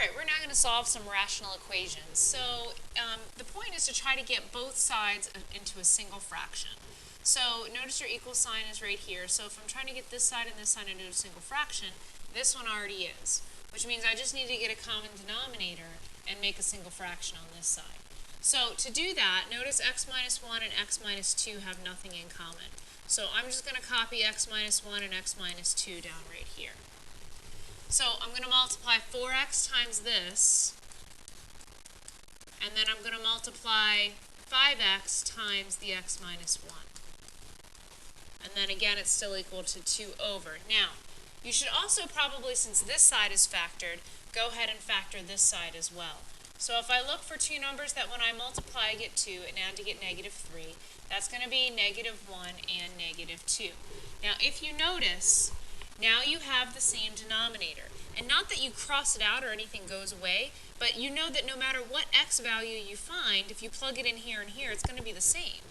right, we're now going to solve some rational equations. So the point is to try to get both sides into a single fraction. So notice your equal sign is right here. So if I'm trying to get this side and this side into a single fraction, this one already is, which means I just need to get a common denominator and make a single fraction on this side. So to do that, notice x minus 1 and x minus 2 have nothing in common. So I'm just going to copy x minus 1 and x minus 2 down right here. So I'm going to multiply 4x times this, and then I'm going to multiply 5x times the x minus 1. And then again, it's still equal to 2 over. Now, you should also probably, since this side is factored, go ahead and factor this side as well. So if I look for two numbers that when I multiply I get 2 and add to get -3, that's going to be -1 and -2. Now, if you notice, now you have the same denominator. And not that you cross it out or anything goes away, but you know that no matter what x value you find, if you plug it in here and here, it's going to be the same.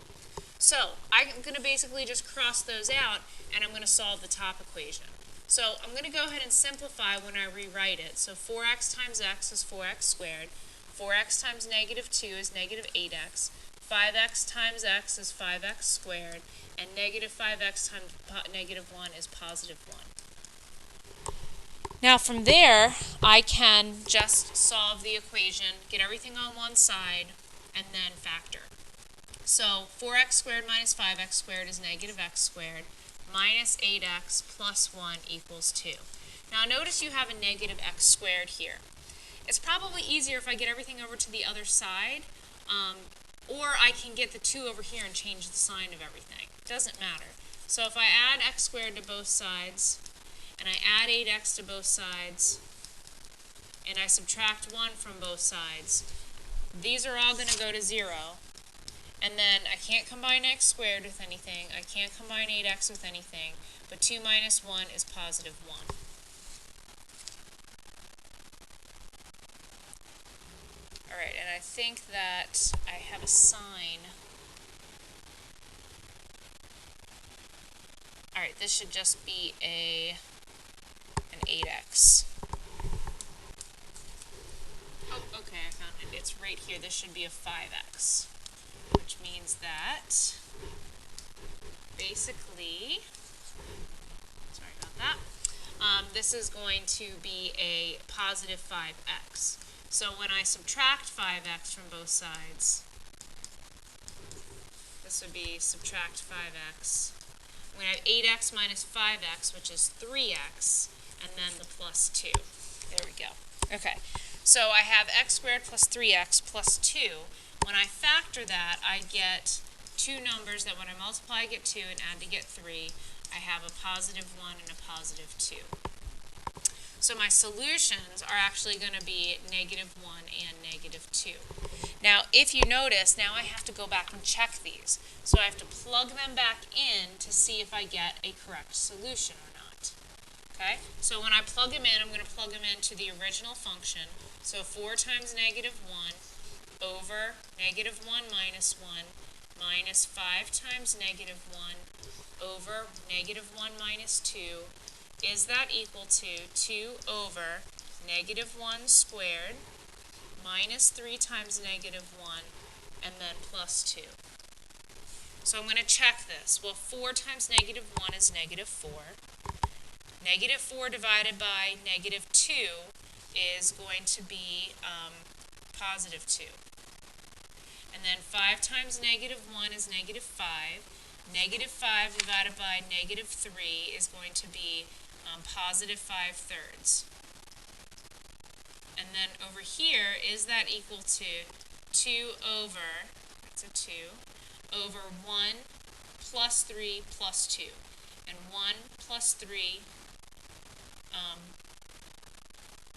So I'm going to basically just cross those out, and I'm going to solve the top equation. So I'm going to go ahead and simplify when I rewrite it. So 4x times x is 4x squared. 4x times -2 is -8x. 5x times x is 5x squared. And -5x times -1 is +1. Now from there, I can just solve the equation, get everything on one side, and then factor. So 4x squared minus 5x squared is -x squared, minus 8x plus 1 equals 2. Now notice you have a -x squared here. It's probably easier if I get everything over to the other side, or I can get the 2 over here and change the sign of everything. It doesn't matter. So if I add x squared to both sides, and I add 8x to both sides, and I subtract 1 from both sides, these are all going to go to 0. And then I can't combine x squared with anything, I can't combine 8x with anything, but 2 minus 1 is +1. Alright, and I think that I have a sign. Alright, this should just be an 8x. Oh, okay, I found it. It's right here. This should be a 5x. Which means that, basically, sorry about that, this is going to be a +5x. So when I subtract 5x from both sides, this would be subtract 5x. I'm going to have 8x minus 5x, which is 3x, and then the +2. There we go. Okay, so I have x squared plus 3x plus 2. When I factor that, I get two numbers that when I multiply I get 2 and add to get 3, I have a +1 and a +2. So my solutions are actually going to be -1 and -2. Now, if you notice, now I have to go back and check these. So I have to plug them back in to see if I get a correct solution or not. Okay? So when I plug them in, I'm going to plug them into the original function. So 4 times -1 over -1 minus 1 minus 5 times -1 over -1 minus 2. Is that equal to 2 over -1 squared minus 3 times -1 and then +2? So I'm going to check this. Well, 4 times -1 is -4. -4 divided by -2 is going to be +2. And then 5 times -1 is -5. -5 divided by -3 is going to be +5/3. And then over here, is that equal to 2 over, that's a 2, over 1 plus 3 plus 2. And 1 plus 3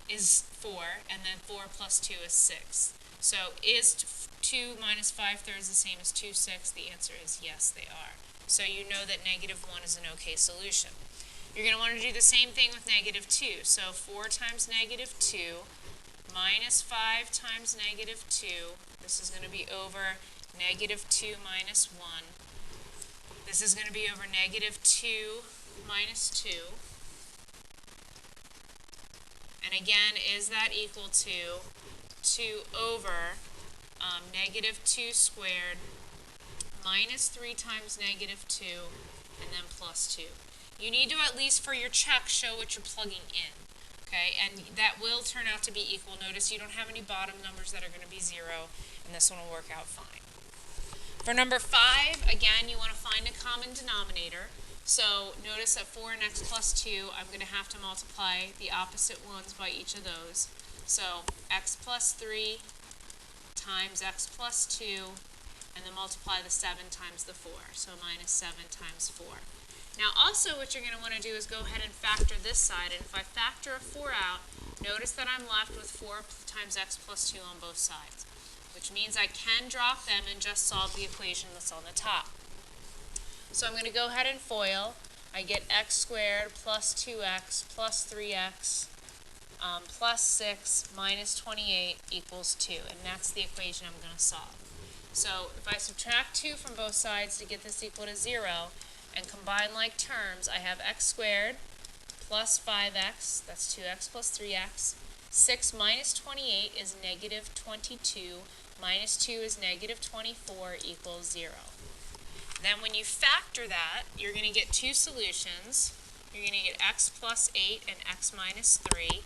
is 4, and then 4 plus 2 is 6. So is 2 minus 5/3 the same as 2/6? The answer is yes, they are. So you know that -1 is an okay solution. You're going to want to do the same thing with -2. So 4 times -2 minus 5 times -2. This is going to be over -2 minus 1. This is going to be over -2 minus 2. And again, is that equal to 2 over negative 2 squared minus 3 times negative 2 and then plus 2. You need to at least for your check show what you're plugging in. Okay, and that will turn out to be equal. Notice you don't have any bottom numbers that are going to be 0, and this one will work out fine. For number 5, again, you want to find a common denominator. So notice that 4 and x plus 2, I'm going to have to multiply the opposite ones by each of those. So x plus 3 times x plus 2, and then multiply the 7 times the 4. So minus 7 times 4. Now also what you're going to want to do is go ahead and factor this side, and if I factor a 4 out, notice that I'm left with 4 times x plus 2 on both sides, which means I can drop them and just solve the equation that's on the top. So I'm going to go ahead and FOIL. I get x squared plus 2x plus 3x plus 6 minus 28 equals 2, and that's the equation I'm going to solve. So if I subtract 2 from both sides to get this equal to 0, and combine like terms, I have x squared plus 5x, that's 2x plus 3x. 6 minus 28 is negative 22, minus 2 is negative 24 equals 0. Then when you factor that, you're going to get two solutions. You're going to get x plus 8 and x minus 3,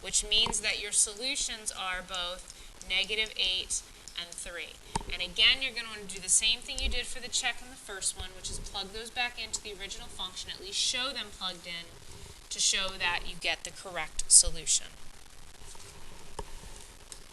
which means that your solutions are both negative 8 and 3. And again, you're going to want to do the same thing you did for the check in the first one, which is plug those back into the original function, at least show them plugged in to show that you get the correct solution.